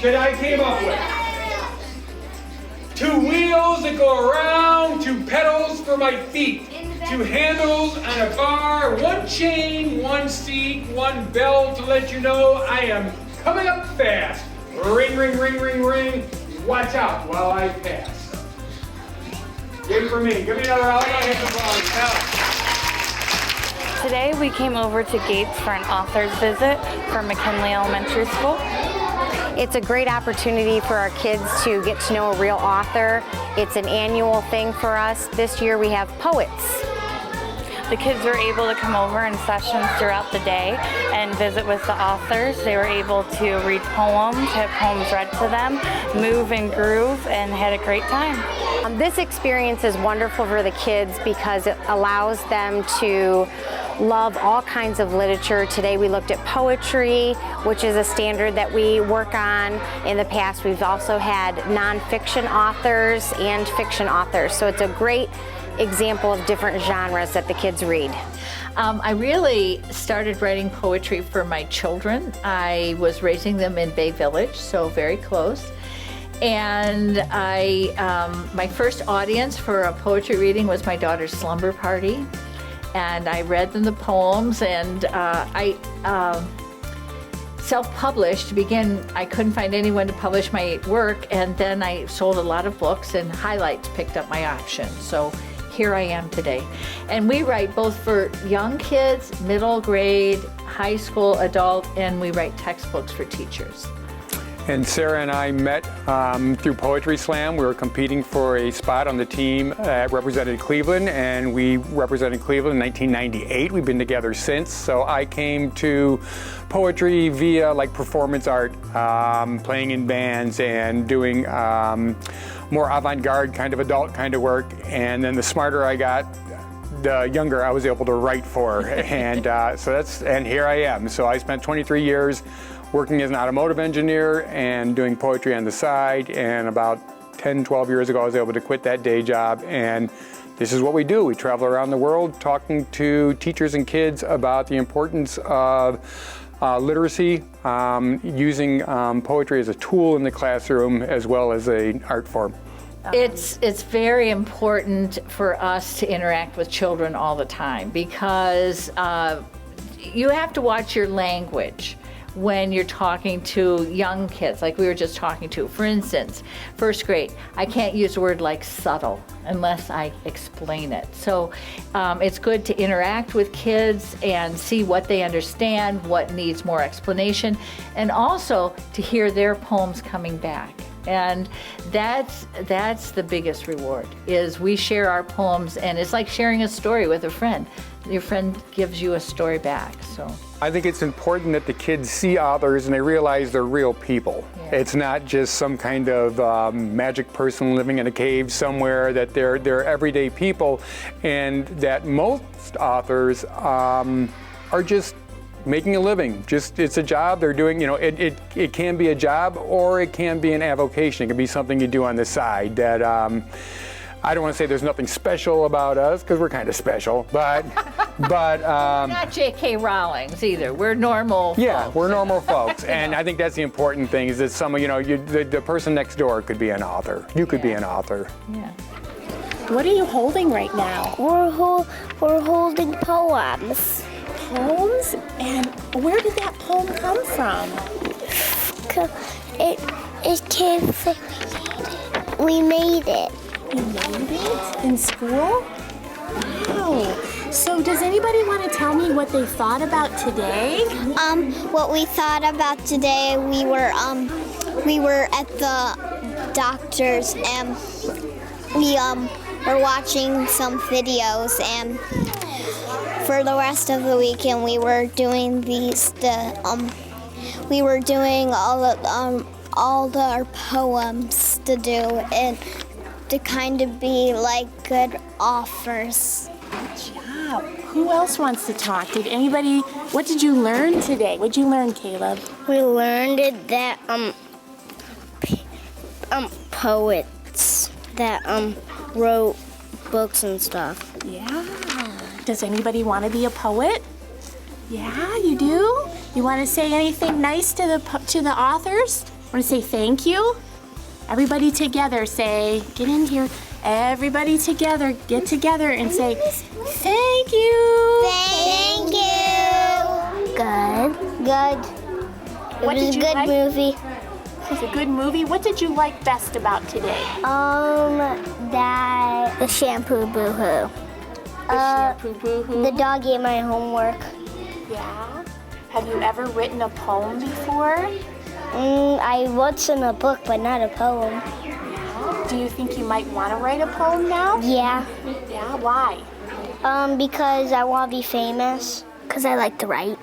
that I came up with. 2 wheels that go around, 2 pedals for my feet, 2 handles on a bar, 1 chain, 1 seat, 1 bell to let you know I am coming up fast. Ring, ring, ring, ring, ring. Watch out while I pass. Give it for me. Give me another round. Today we came over to Gates for an author's visit for McKinley Elementary School. It's a great opportunity for our kids to get to know a real author. It's an annual thing for us. This year we have poets. The kids were able to come over in sessions throughout the day and visit with the authors. They were able to read poems, have poems read to them, move and groove, and had a great time. This experience is wonderful for the kids because it allows them to love all kinds of literature. Today we looked at poetry, which is a standard that we work on. In the past we've also had nonfiction authors and fiction authors. So it's a great example of different genres that the kids read. I really started writing poetry for my children. I was raising them in Bay Village, so very close. And my first audience for a poetry reading was my daughter's slumber party. And I read them the poems, and I self-published to begin. I couldn't find anyone to publish my work, and then I sold a lot of books, and Highlights picked up my option. So here I am today. And we write both for young kids, middle grade, high school, adult, and we write textbooks for teachers. And Sara and I met through Poetry Slam. We were competing for a spot on the team that represented Cleveland, and we represented Cleveland in 1998. We've been together since. So I came to poetry via like performance art, playing in bands and doing more avant-garde kind of adult kind of work. And then the smarter I got, the younger I was able to write for. And and here I am. So I spent 23 years working as an automotive engineer and doing poetry on the side, and about 10, 12 years ago I was able to quit that day job, and this is what we do. We travel around the world talking to teachers and kids about the importance of literacy, using poetry as a tool in the classroom as well as an art form. It's very important for us to interact with children all the time because you have to watch your language when you're talking to young kids, like we were just talking to. For instance, first grade, I can't use a word like subtle unless I explain it. So it's good to interact with kids and see what they understand, what needs more explanation, and also to hear their poems coming back. And that's the biggest reward, is we share our poems, and it's like sharing a story with a friend. Your friend gives you a story back, so. I think it's important that the kids see authors and they realize they're real people. Yeah. It's not just some kind of magic person living in a cave somewhere, that they're everyday people, and that most authors are just making a living. It's a job they're doing. You know, it can be a job or it can be an avocation. It can be something you do on the side that I don't want to say there's nothing special about us, because we're kind of special, but not J.K. Rowling's either. We're normal folks. Yeah, we're normal folks, and I think that's the important thing, is that the person next door could be an author. You could be an author. Yeah. What are you holding right now? We're holding poems. Poems? And where did that poem come from? It came from, we made it. You made it? In school? Wow. So does anybody want to tell me what they thought about today? What we thought about today, we were at the doctor's, and we were watching some videos, and for the rest of the weekend we were doing we were doing all our poems to do, and to kind of be like good authors. Good job. Who else wants to talk? What did you learn today? What did you learn, Caleb? We learned that poets that wrote books and stuff. Yeah. Does anybody want to be a poet? Yeah, you do? You want to say anything nice to the authors? Want to say thank you? Everybody together say, get in here. Everybody together, get together and say, thank you. Thank you. Good. Good. It What was did a you good like? movie. It's a good movie. What did you like best about today? The shampoo boohoo. Shampoo boohoo. The dog ate my homework. Yeah. Have you ever written a poem before? I wrote in a book, but not a poem. Do you think you might want to write a poem now? Yeah. Yeah, why? Because I want to be famous. Because I like to write.